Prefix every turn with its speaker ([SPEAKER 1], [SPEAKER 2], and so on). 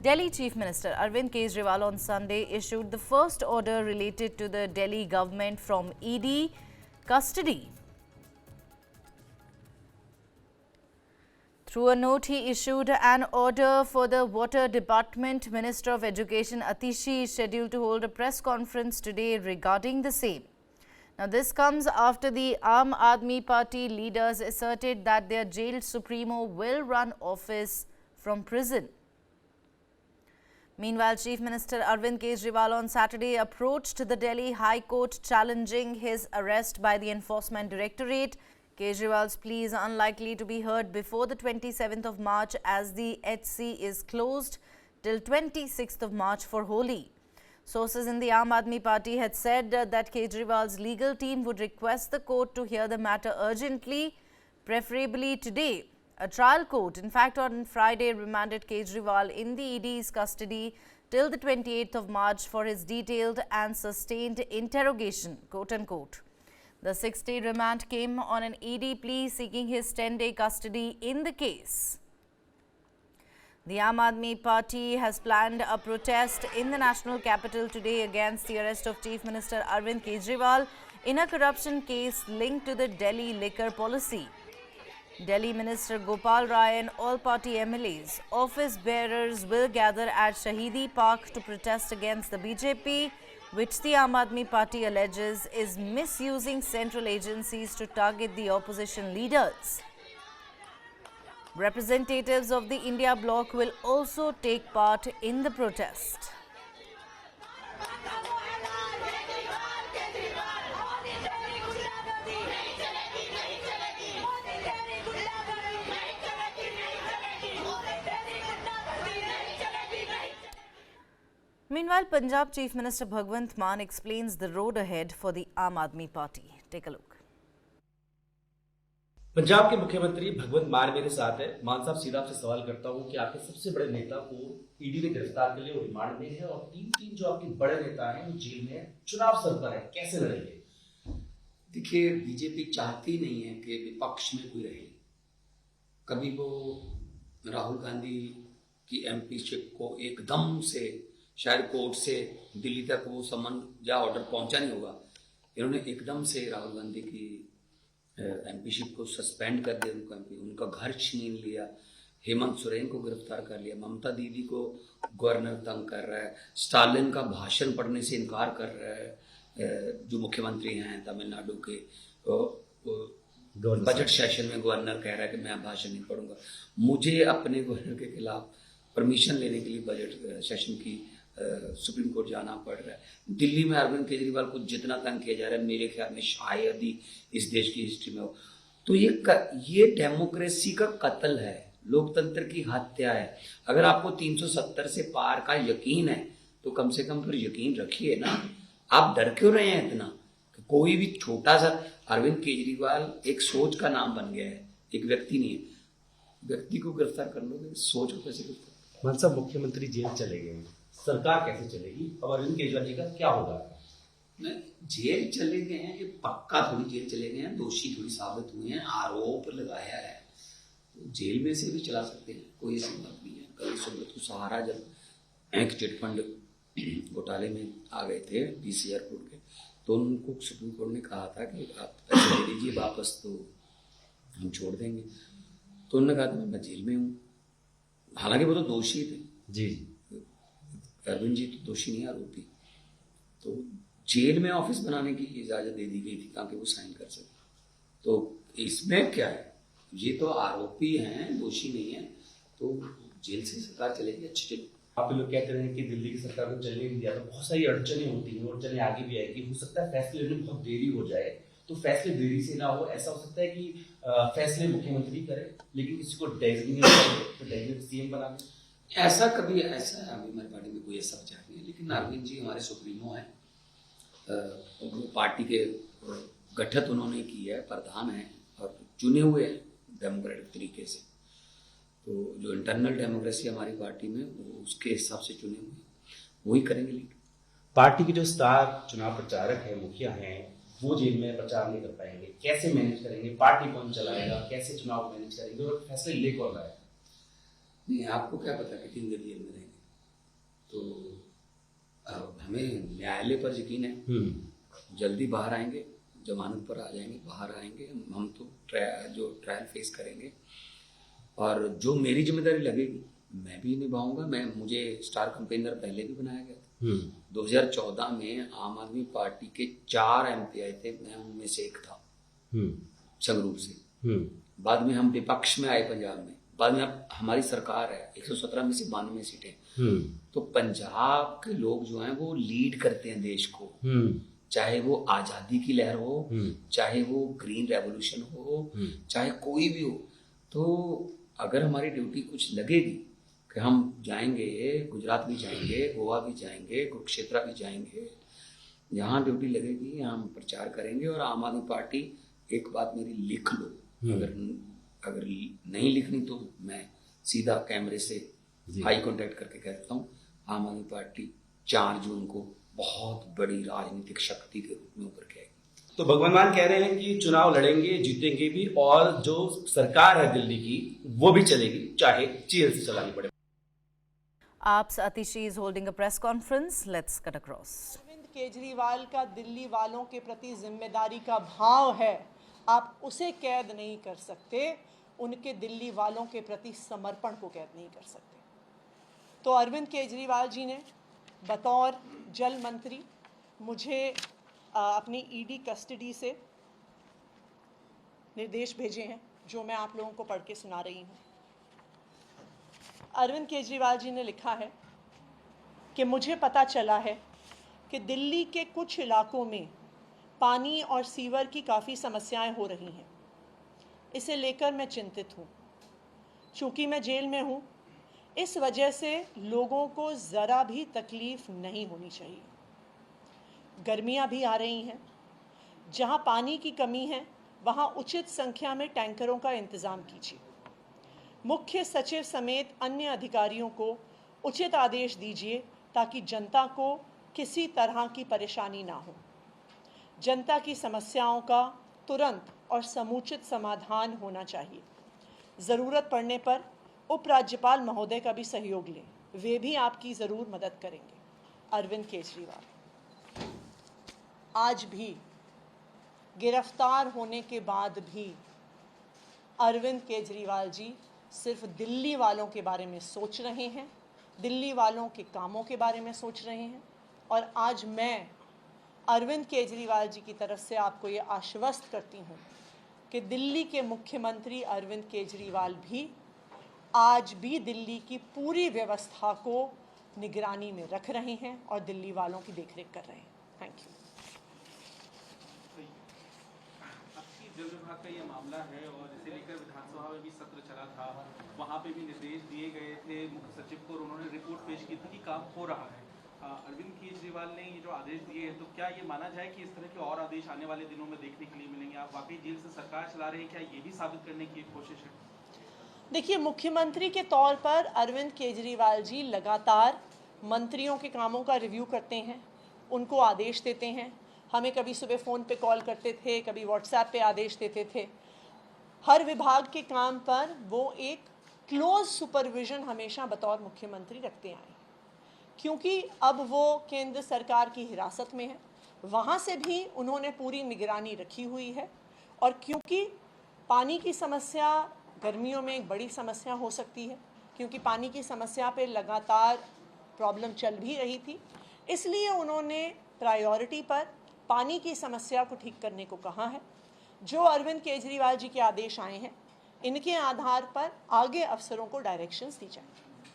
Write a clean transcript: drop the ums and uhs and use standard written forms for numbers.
[SPEAKER 1] Delhi Chief Minister Arvind Kejriwal on Sunday issued the first order related to the Delhi government from ED custody. Through a note, he issued an order for the Water Department. Minister of Education Atishi is scheduled to hold a press conference today regarding the same. Now, this comes after the Aam Aadmi Party leaders asserted that their jailed Supremo will run office from prison. Meanwhile, Chief Minister Arvind Kejriwal on Saturday approached the Delhi High Court challenging his arrest by the Enforcement Directorate. Kejriwal's plea is unlikely to be heard before the 27th of March as the HC is closed till 26th of March for Holi. Sources in the Aam Aadmi Party had said that Kejriwal's legal team would request the court to hear the matter urgently, preferably today. A trial court, in fact, on Friday remanded Kejriwal in the ED's custody till the 28th of March for his detailed and sustained interrogation, quote-unquote. The 6-day remand came on an ED plea seeking his 10-day custody in the case. The Aam Aadmi Party has planned a protest in the national capital today against the arrest of Chief Minister Arvind Kejriwal in a corruption case linked to the Delhi liquor policy. Delhi Minister Gopal Rai and all party MLAs, office bearers will gather at Shahidi Park to protest against the BJP, which the Aam Aadmi Party alleges is misusing central agencies to target the opposition leaders. Representatives of the India bloc will also take part in the protest. Meanwhile, Punjab Chief Minister Bhagwant Mann explains the road ahead for the Aam Aadmi Party. Take a look.
[SPEAKER 2] Punjab के मुख्यमंत्री भगवंत मान मेरे साथ है। मान साहब, सीधा आपसे सवाल करता हूं कि आपके सबसे बड़े नेता को ईडी ने गिरफ्तार कर लिया, रिमांड में है और तीन जो आपके बड़े नेता हैं वो जेल में है, चुनाव सर पर है, कैसे लड़ेंगे?
[SPEAKER 3] देखिए, बीजेपी चाहती नहीं है कि विपक्ष में कोई रहे। कभी वो राहुल गांधी की एमपीशिप को एकदम से शायद कोर्ट से दिल्ली तक वो समन या ऑर्डर पहुंचा नहीं होगा, इन्होंने एकदम से राहुल गांधी की एमपीशिप को सस्पेंड कर दिया, उनका घर छीन लिया, हेमंत सोरेन को गिरफ्तार कर लिया, ममता दीदी को गवर्नर तंग कर रहा है, स्टालिन का भाषण पढ़ने से इनकार कर रहा है। जो मुख्यमंत्री हैं तमिलनाडु के, बजट सेशन में गवर्नर कह रहा है कि मैं भाषण नहीं पढ़ूंगा। मुझे अपने गवर्नर के खिलाफ परमिशन लेने के लिए बजट सेशन की सुप्रीम कोर्ट जाना पड़ रहा है। दिल्ली में अरविंद केजरीवाल को जितना तंग किया जा रहा है, मेरे ख्याल में शायद ही इस देश की हिस्ट्री में हो। तो ये डेमोक्रेसी का कत्ल है, लोकतंत्र की हत्या है। अगर आपको 370 से पार का यकीन है तो कम से कम फिर यकीन रखिए ना। आप डर क्यों रहे हैं इतना? कोई भी छोटा सा अरविंद केजरीवाल एक सोच का नाम बन गया है, एक व्यक्ति नहीं है। व्यक्ति को गिरफ्तार कर लोगे, सोच को कैसे गिरफ्तार?
[SPEAKER 2] मान साहब, मुख्यमंत्री जेल चले गए, सरकार कैसे चलेगी? अब अरविंद केजरीवाल जी का क्या होगा?
[SPEAKER 3] जेल चले गए हैं, ये पक्का थोड़ी जेल चले गए हैं, दोषी थोड़ी साबित हुए हैं, आरोप लगाया है, तो जेल में से भी चला सकते हैं, कोई ऐसी बात नहीं है। कल सुब्रत को सहारा जब बैंक चिटफंड घोटाले में आ गए थे डीसी एयरपोर्ट के, तो उनको सुप्रीम कोर्ट ने कहा था कि आप पैसे दे दीजिए वापस तो हम छोड़ देंगे, तो उन्होंने कहा था मैं जेल में हूँ। हालांकि वो तो दोषी थे
[SPEAKER 2] जी,
[SPEAKER 3] अरविंद जी तो दोषी नहीं, आरोपी। तो जेल में ऑफिस बनाने की इजाजत दे दी गई थी ताकि वो साइन कर सके। तो इसमें क्या है, ये तो आरोपी हैं, दोषी नहीं है, तो जेल से सरकार चलेगी। अच्छी
[SPEAKER 2] आप लोग कहते रहे कि दिल्ली की सरकार को चलने नहीं दिया, तो बहुत सारी अड़चनें होती हैं और चले आगे भी आएगी। हो सकता है फैसले में बहुत देरी हो जाए, तो फैसले देरी से ना हो। ऐसा हो सकता है कि फैसले मुख्यमंत्री करे लेकिन किसी को डेजिग्नेट करे, तो डेजिग्नेट सीएम बना दे।
[SPEAKER 3] ऐसा अभी हमारी पार्टी में कोई ऐसा विचार नहीं है, लेकिन अरविंद जी हमारे सुप्रीमो हैं, पार्टी के गठित उन्होंने की है, प्रधान है और चुने हुए हैं डेमोक्रेटिक तरीके से। तो जो इंटरनल डेमोक्रेसी हमारी पार्टी में, वो उसके हिसाब से चुने हुए हैं, वही करेंगे। लीड
[SPEAKER 2] पार्टी के जो स्टार चुनाव प्रचारक है, मुखिया हैं, वो जेल में प्रचार नहीं कर पाएंगे, कैसे मैनेज करेंगे? पार्टी कौन चलाएगा? कैसे चुनाव मैनेज करेंगे और फैसले ले कौन रहा है?
[SPEAKER 3] नहीं, आपको क्या पता कि 3 दिन जेल में रहेंगे? तो अब हमें न्यायालय पर यकीन है, जल्दी बाहर आएंगे, जमानत पर आ जाएंगे, बाहर आएंगे। हम तो जो ट्रायल फेस करेंगे और जो मेरी जिम्मेदारी लगेगी मैं भी निभाऊंगा। मुझे स्टार कैंपेनर पहले भी बनाया गया था। 2014 में आम आदमी पार्टी के 4 MP आए थे, मैं उनमें से एक था संगरूर से। बाद में हम विपक्ष में आए पंजाब में, बाद में अब हमारी सरकार है, 117 में से 92 सीटें। तो पंजाब के लोग जो हैं वो लीड करते हैं देश को, चाहे वो आज़ादी की लहर हो, चाहे वो ग्रीन रेवोल्यूशन हो, चाहे कोई भी हो। तो अगर हमारी ड्यूटी कुछ लगेगी कि हम जाएंगे, गुजरात भी जाएंगे, गोवा भी जाएंगे, कुरुक्षेत्र भी जाएंगे, जहाँ ड्यूटी लगेगी हम प्रचार करेंगे। और आम आदमी पार्टी, एक बात मेरी लिख लो, अगर नहीं लिखनी तो मैं सीधा कैमरे से हाई कांटेक्ट करके कहता हूँ, आम आदमी पार्टी 4 जून को बहुत बड़ी राजनीतिक शक्ति के रूप में उभर के आएगी।
[SPEAKER 2] तो भगवान मान कह रहे हैं कि चुनाव लड़ेंगे, जीतेंगे भी, और जो सरकार है दिल्ली की वो भी चलेगी, चाहे जेल से चलानी पड़े।
[SPEAKER 1] AAP's Atishi is holding a press conference. Let's cut across.
[SPEAKER 4] Arvind Kejriwal का दिल्ली वालों के प्रति जिम्मेदारी का भाव है, आप उसे कैद नहीं कर सकते, उनके दिल्ली वालों के प्रति समर्पण को कैद नहीं कर सकते। तो अरविंद केजरीवाल जी ने बतौर जल मंत्री मुझे अपनी ईडी कस्टडी से निर्देश भेजे हैं, जो मैं आप लोगों को पढ़ के सुना रही हूँ। अरविंद केजरीवाल जी ने लिखा है कि मुझे पता चला है कि दिल्ली के कुछ इलाकों में पानी और सीवर की काफ़ी समस्याएं हो रही हैं। इसे लेकर मैं चिंतित हूँ। चूँकि मैं जेल में हूँ, इस वजह से लोगों को ज़रा भी तकलीफ़ नहीं होनी चाहिए। गर्मियाँ भी आ रही हैं, जहाँ पानी की कमी है वहाँ उचित संख्या में टैंकरों का इंतज़ाम कीजिए। मुख्य सचिव समेत अन्य अधिकारियों को उचित आदेश दीजिए ताकि जनता को किसी तरह की परेशानी ना हो। जनता की समस्याओं का तुरंत और समुचित समाधान होना चाहिए। ज़रूरत पड़ने पर उपराज्यपाल महोदय का भी सहयोग लें, वे भी आपकी ज़रूर मदद करेंगे। अरविंद केजरीवाल। आज भी गिरफ्तार होने के बाद भी अरविंद केजरीवाल जी सिर्फ दिल्ली वालों के बारे में सोच रहे हैं, दिल्ली वालों के कामों के बारे में सोच रहे हैं। और आज मैं अरविंद केजरीवाल जी की तरफ से आपको ये आश्वस्त करती हूँ कि दिल्ली के मुख्यमंत्री अरविंद केजरीवाल भी आज भी दिल्ली की पूरी व्यवस्था को निगरानी में रख रहे हैं और दिल्ली वालों की देखरेख कर रहे हैं। Thank you.
[SPEAKER 5] जल विभाग का ये मामला है और इसे लेकर विधानसभा में भी सत्र चला था, वहाँ पे भी निर्देश दिए गए थे मुख्य सचिव को और उन्होंने रिपोर्ट पेश की थी कि काम हो रहा है। अरविंद केजरीवाल ने ये जो आदेश दिए हैं, तो क्या ये माना जाए कि इस तरह के और आदेश आने वाले दिनों में देखने के लिए मिलेंगे? आप वाकई जेल से सरकार चला रहे हैं, क्या ये भी साबित करने की एक कोशिश है?
[SPEAKER 4] देखिए, मुख्यमंत्री के तौर पर अरविंद केजरीवाल जी लगातार मंत्रियों के कामों का रिव्यू करते हैं, उनको आदेश देते हैं। हमें कभी सुबह फ़ोन पे कॉल करते थे, कभी व्हाट्सएप पे आदेश देते थे। हर विभाग के काम पर वो एक क्लोज सुपरविज़न हमेशा बतौर मुख्यमंत्री रखते आए, क्योंकि अब वो केंद्र सरकार की हिरासत में है, वहाँ से भी उन्होंने पूरी निगरानी रखी हुई है। और क्योंकि पानी की समस्या गर्मियों में एक बड़ी समस्या हो सकती है, क्योंकि पानी की समस्या पे लगातार प्रॉब्लम चल भी रही थी, इसलिए उन्होंने प्रायोरिटी पर पानी की समस्या को ठीक करने को कहा है। जो अरविंद केजरीवाल जी के आदेश आए हैं, इनके आधार पर आगे अफसरों को डायरेक्शंस दी जाएंगी।